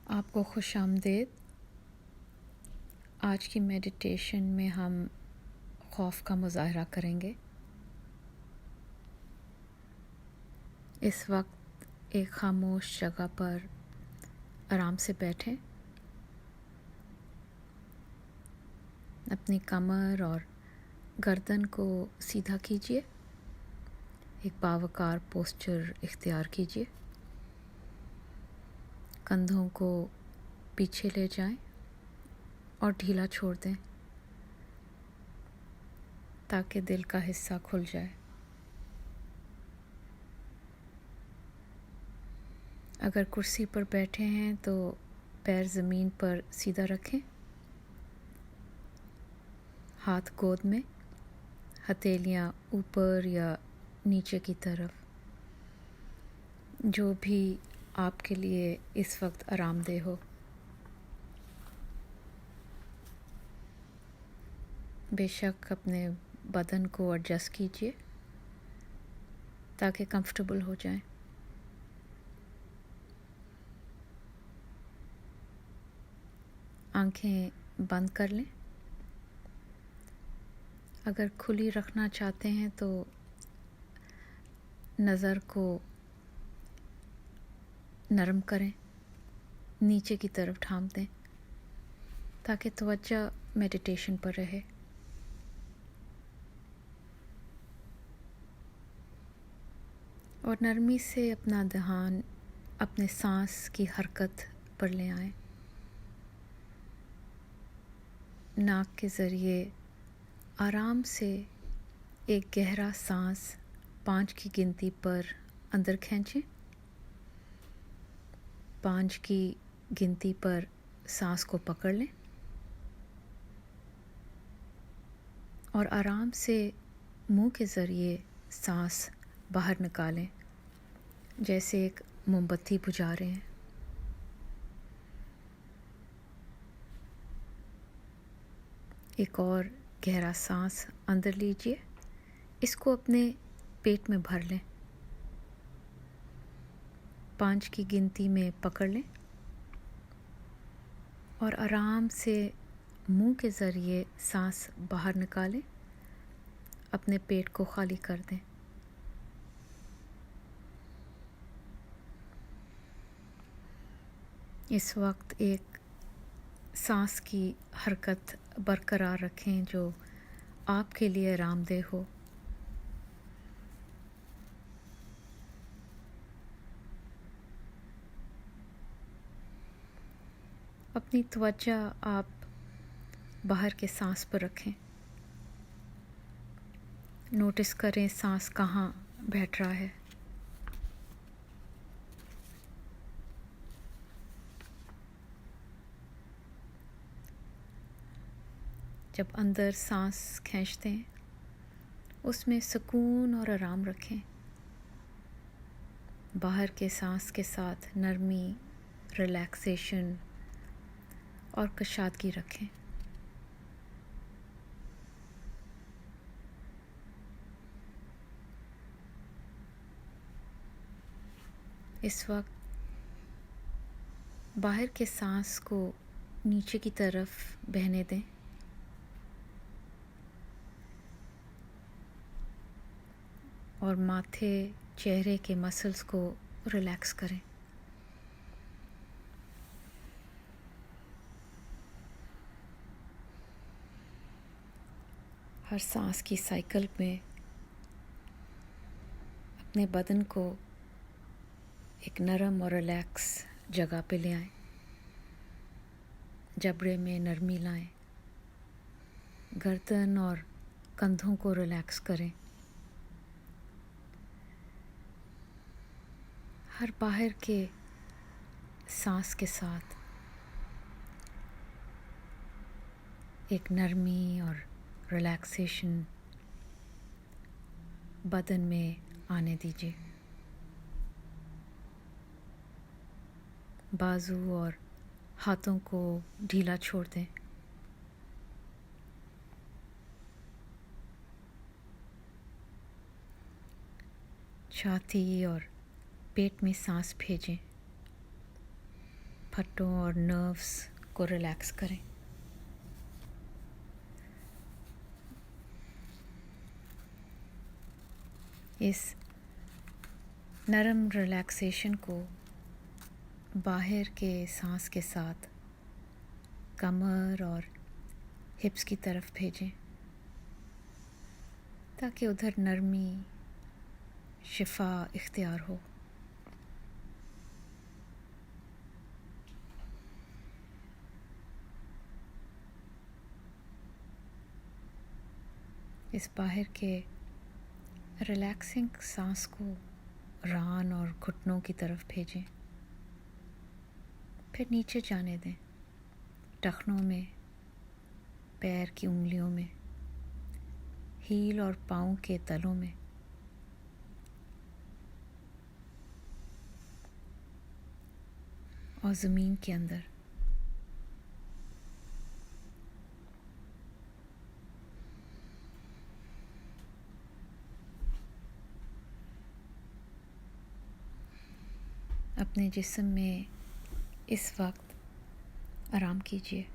आपको खुशामदीद। आज की मेडिटेशन में हम खौफ का मुज़ाहरा करेंगे। इस वक्त एक खामोश जगह पर आराम से बैठें। अपनी कमर और गर्दन को सीधा कीजिए। एक बावकार पोस्चर इख्तियार कीजिए। कंधों को पीछे ले जाएं और ढीला छोड़ दें ताकि दिल का हिस्सा खुल जाए। अगर कुर्सी पर बैठे हैं तो पैर ज़मीन पर सीधा रखें, हाथ गोद में, हथेलियाँ ऊपर या नीचे की तरफ, जो भी आपके लिए इस वक्त आरामदेह हो। बेशक अपने बदन को एडजस्ट कीजिए ताकि कंफर्टेबल हो जाएं। आंखें बंद कर लें। अगर खुली रखना चाहते हैं तो नज़र को नरम करें, नीचे की तरफ ठाम दें ताकि तवज्जो मेडिटेशन पर रहे। और नरमी से अपना ध्यान अपने सांस की हरकत पर ले आएं। नाक के ज़रिए आराम से एक गहरा सांस 5 की गिनती पर अंदर खींचें। 5 की गिनती पर सांस को पकड़ लें और आराम से मुंह के ज़रिए सांस बाहर निकालें, जैसे एक मोमबत्ती बुझा रहे हैं। एक और गहरा सांस अंदर लीजिए। इसको अपने पेट में भर लें। 5 की गिनती में पकड़ लें और आराम से मुंह के ज़रिए सांस बाहर निकालें। अपने पेट को खाली कर दें। इस वक्त एक सांस की हरकत बरकरार रखें जो आपके लिए आरामदेह हो। अपनी तवज्जो आप बाहर के सांस पर रखें। नोटिस करें सांस कहाँ बैठ रहा है। जब अंदर सांस खींचते हैं उसमें सुकून और आराम रखें। बाहर के सांस के साथ नरमी, रिलैक्सेशन और कुशादगी रखें। इस वक्त बाहर के सांस को नीचे की तरफ बहने दें। और माथे, चेहरे के मसल्स को रिलैक्स करें। हर सांस की साइकिल में अपने बदन को एक नरम और रिलैक्स जगह पे ले आएं। जबड़े में नरमी लाएं। गर्दन और कंधों को रिलैक्स करें। हर बाहर के सांस के साथ एक नरमी और रिलैक्सेशन बदन में आने दीजिए। बाजू और हाथों को ढीला छोड़ दें। छाती और पेट में सांस भेजें। नसपट्टों और नर्व्स को रिलैक्स करें। इस नरम रिलैक्सेशन को बाहर के सांस के साथ कमर और हिप्स की तरफ भेजें ताकि उधर नरमी, शिफा इख्तियार हो। इस बाहर के रिलैक्सिंग सांस को रान और घुटनों की तरफ भेजें, फिर नीचे जाने दें, टखनों में, पैर की उंगलियों में, हील और पाँव के तलों में, और ज़मीन के अंदर। अपने जिस्म में इस वक्त आराम कीजिए।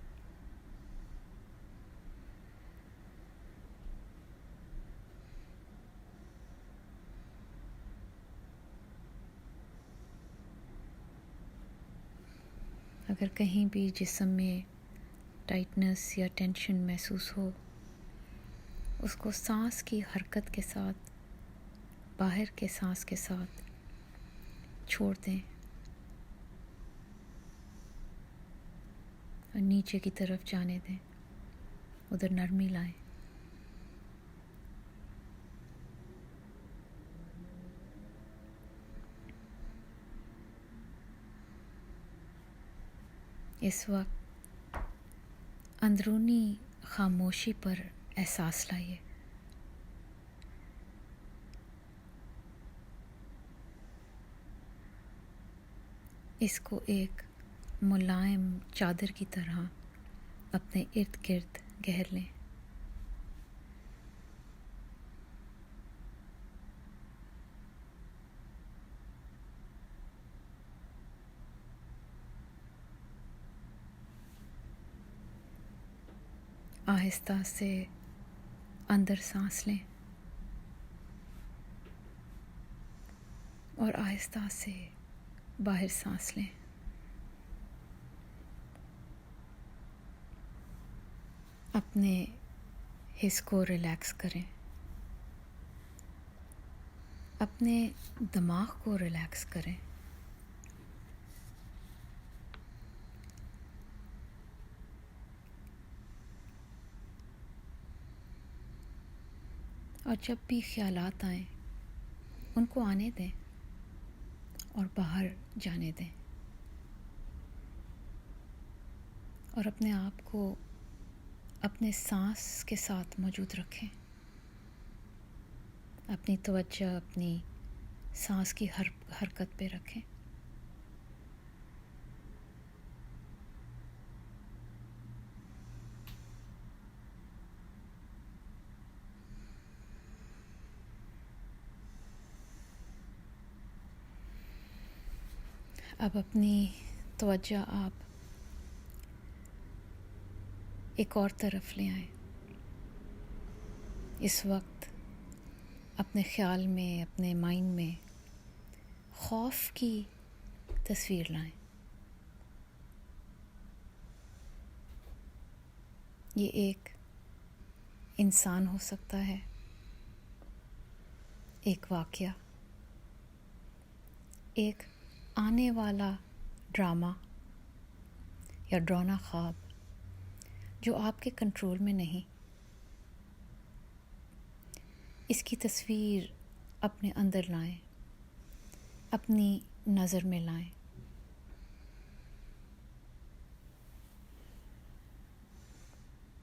अगर कहीं भी जिस्म में टाइटनेस या टेंशन महसूस हो, उसको सांस की हरकत के साथ, बाहर के सांस के साथ छोड़ दें और नीचे की तरफ जाने दें, उधर नरमी लाएं। इस वक्त अंदरूनी खामोशी पर एहसास लाइए। इसको एक मुलायम चादर की तरह अपने इर्द गिर्द घेर लें। आहिस्ता से अंदर सांस लें और आहिस्ता से बाहर सांस लें। अपने हिस्स को रिलैक्स करें, अपने दिमाग को रिलैक्स करें। और जब भी ख्यालात आएं, उनको आने दें और बाहर जाने दें, और अपने आप को अपने सांस के साथ मौजूद रखें। अपनी तवज्जो अपनी सांस की हरकत पे रखें। अब अपनी तवज्जो आप एक और तरफ ले आएं। इस वक्त अपने ख्याल में, अपने माइंड में खौफ की तस्वीर लाएं। ये एक इंसान हो सकता है, एक वाक़या, एक आने वाला ड्रामा या डरावना ख्वाब जो आपके कंट्रोल में नहीं। इसकी तस्वीर अपने अंदर लाएं, अपनी नज़र में लाएं।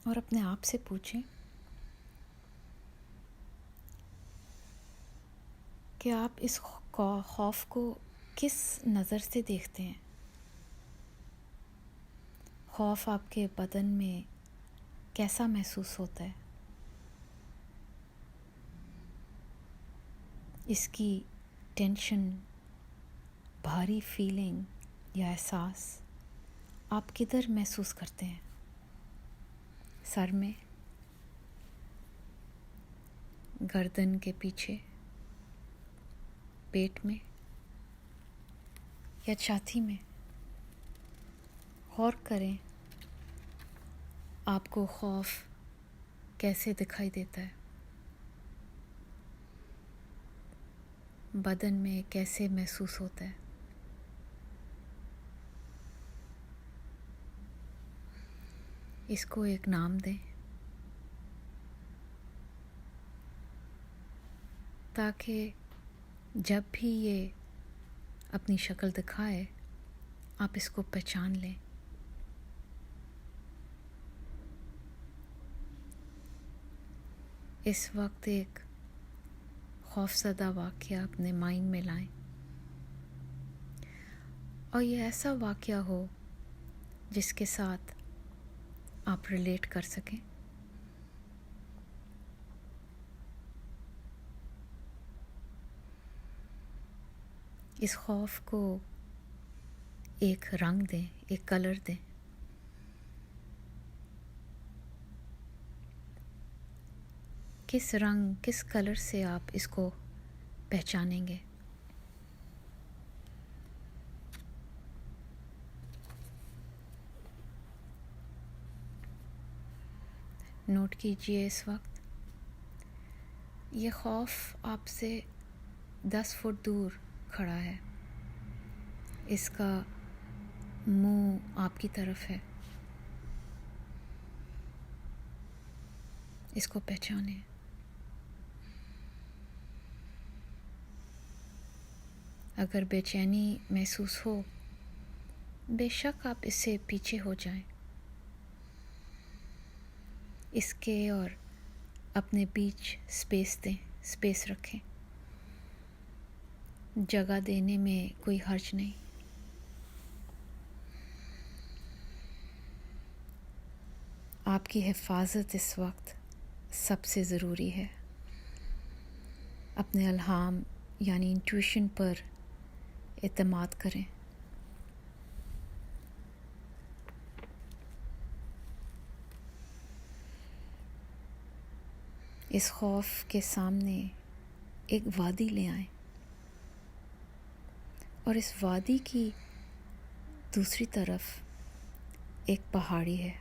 और अपने आप से पूछें कि आप इस खौफ को किस नज़र से देखते हैं। खौफ आपके बदन में कैसा महसूस होता है। इसकी टेंशन, भारी फीलिंग या एहसास आप किधर महसूस करते हैं? सर में, गर्दन के पीछे, पेट में या छाती में? गौर करें आपको खौफ कैसे दिखाई देता है, बदन में कैसे महसूस होता है। इसको एक नाम दें ताकि जब भी ये अपनी शक्ल दिखाए आप इसको पहचान लें। इस वक्त एक खौफज़दा वाक़या अपने माइंड में लाएं और ये ऐसा वाक़या हो जिसके साथ आप रिलेट कर सकें। इस खौफ को एक रंग दें, एक कलर दें। किस रंग, किस कलर से आप इसको पहचानेंगे? नोट कीजिए इस वक्त ये खौफ आपसे 10 फुट दूर खड़ा है। इसका मुंह आपकी तरफ है। इसको पहचानें। अगर बेचैनी महसूस हो, बेशक आप इससे पीछे हो जाएं। इसके और अपने बीच स्पेस दें, स्पेस रखें। जगह देने में कोई हर्ज नहीं। आपकी हिफाजत इस वक्त सबसे ज़रूरी है। अपने अल्हाम यानी इंट्यूशन पर एतमाद करें। इस खौफ के सामने एक वादी ले आएं और इस वादी की दूसरी तरफ एक पहाड़ी है।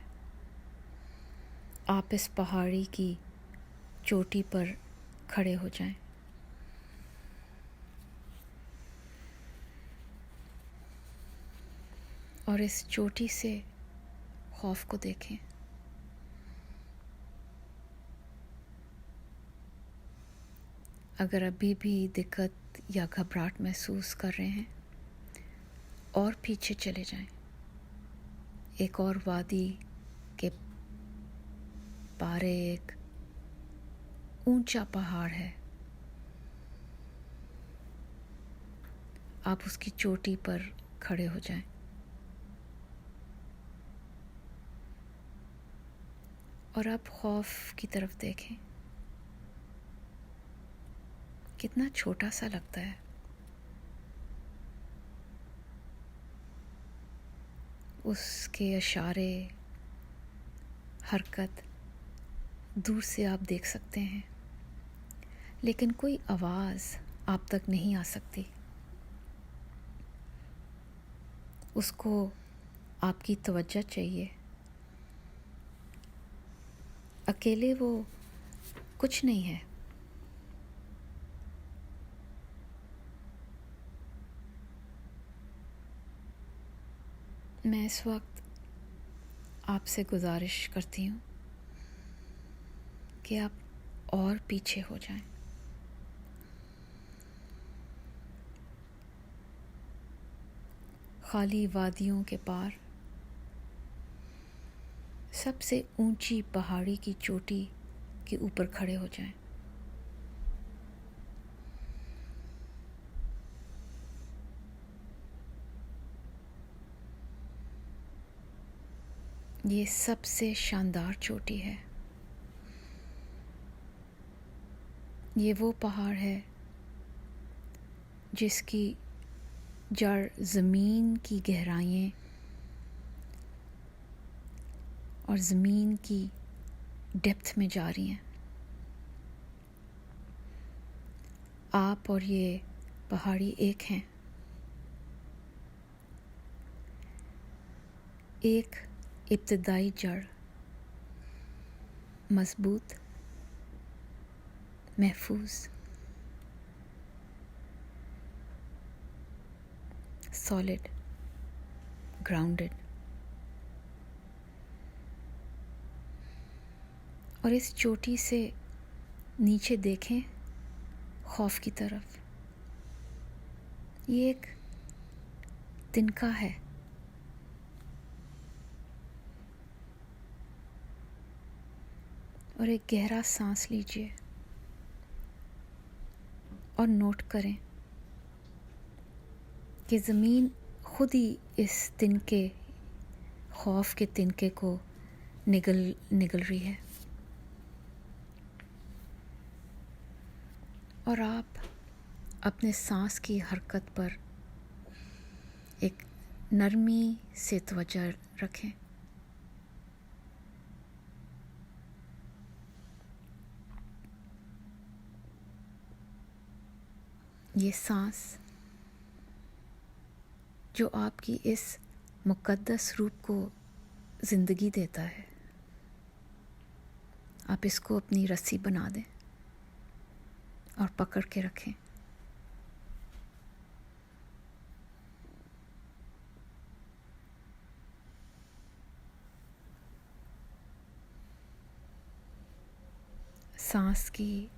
आप इस पहाड़ी की चोटी पर खड़े हो जाएं। और इस चोटी से खौफ को देखें। अगर अभी भी दिक्कत या घबराहट महसूस कर रहे हैं और पीछे चले जाएं। एक और वादी के पारे एक ऊंचा पहाड़ है। आप उसकी चोटी पर खड़े हो जाएं। और आप खौफ की तरफ देखें। कितना छोटा सा लगता है। उसके इशारे, हरकत दूर से आप देख सकते हैं, लेकिन कोई आवाज़ आप तक नहीं आ सकती। उसको आपकी तवज्जो चाहिए। अकेले वो कुछ नहीं है। मैं इस वक्त आपसे गुजारिश करती हूँ कि आप और पीछे हो जाएं। खाली वादियों के पार सबसे ऊंची पहाड़ी की चोटी के ऊपर खड़े हो जाएं। ये सबसे शानदार चोटी है। ये वो पहाड़ है जिसकी जड़ ज़मीन की गहराइयाँ और ज़मीन की डेप्थ में जा रही हैं। आप और ये पहाड़ी एक हैं। एक इब्तदाई जड़, मजबूत, महफूज, सॉलिड, ग्राउंडेड, और इस चोटी से नीचे देखें खौफ की तरफ। ये एक तिनका है। और एक गहरा सांस लीजिए और नोट करें कि ज़मीन खुद ही इस तिनके, खौफ के तिनके को निगल रही है। और आप अपने सांस की हरकत पर एक नरमी से तवज्जो रखें। ये सांस जो आपकी इस मुक़द्दस रूप को ज़िंदगी देता है, आप इसको अपनी रस्सी बना दें और पकड़ के रखें। सांस की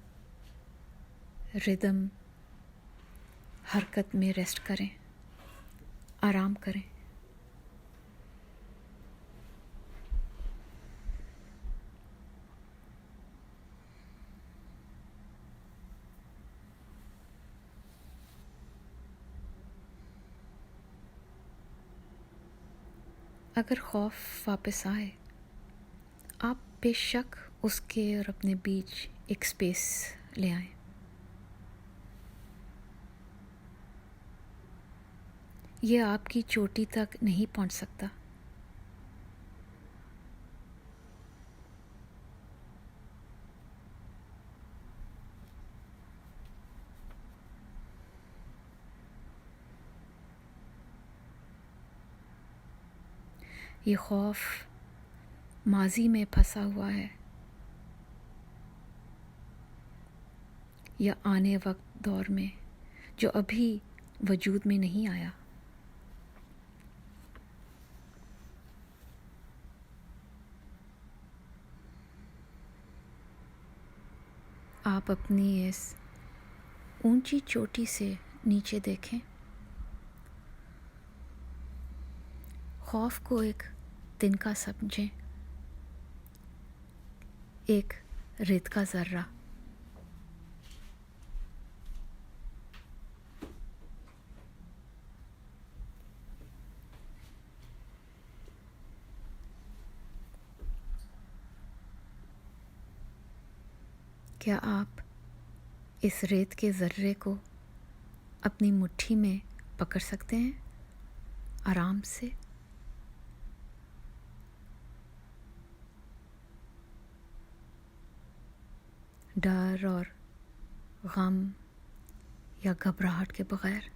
रिदम, हरकत में रेस्ट करें, आराम करें। अगर खौफ वापस आए, आप बेशक उसके और अपने बीच एक स्पेस ले आएं। ये आपकी चोटी तक नहीं पहुंच सकता। ये खौफ माजी में फंसा हुआ है या आने वक्त दौर में जो अभी वजूद में नहीं आया। आप अपनी इस ऊंची चोटी से नीचे देखें। खौफ को एक तिनका समझें, एक रेत का ज़र्रा। क्या आप इस रेत के ज़र्रे को अपनी मुट्ठी में पकड़ सकते हैं आराम से? डर और गम या घबराहट के बगैर,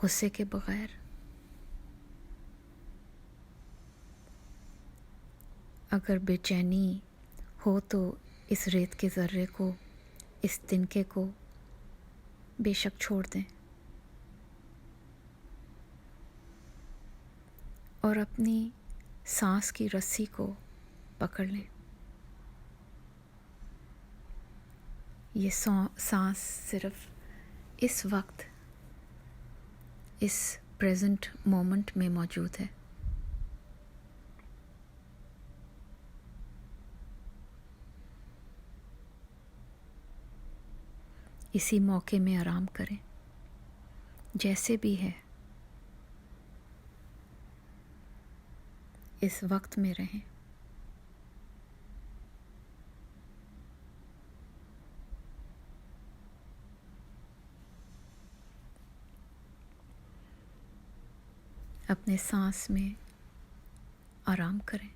गुस्से के बगैर। अगर बेचैनी हो तो इस रेत के ज़र्रे को, इस तिनके को बेशक छोड़ दें और अपनी सांस की रस्सी को पकड़ लें। ये सांस सिर्फ इस वक्त, इस प्रेजेंट मोमेंट में मौजूद है। इसी मौके में आराम करें, जैसे भी है इस वक्त में रहें। अपने सांस में आराम करें।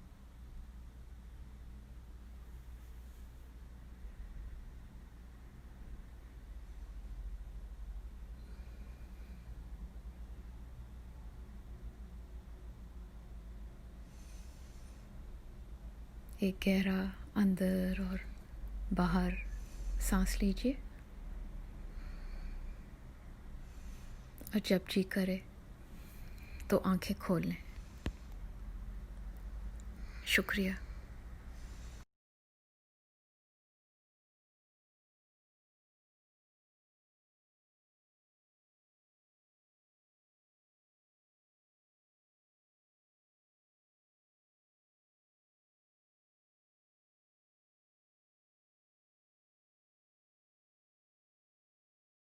एक गहरा अंदर और बाहर सांस लीजिए और जब जी करे तो आंखें खोल लें। शुक्रिया।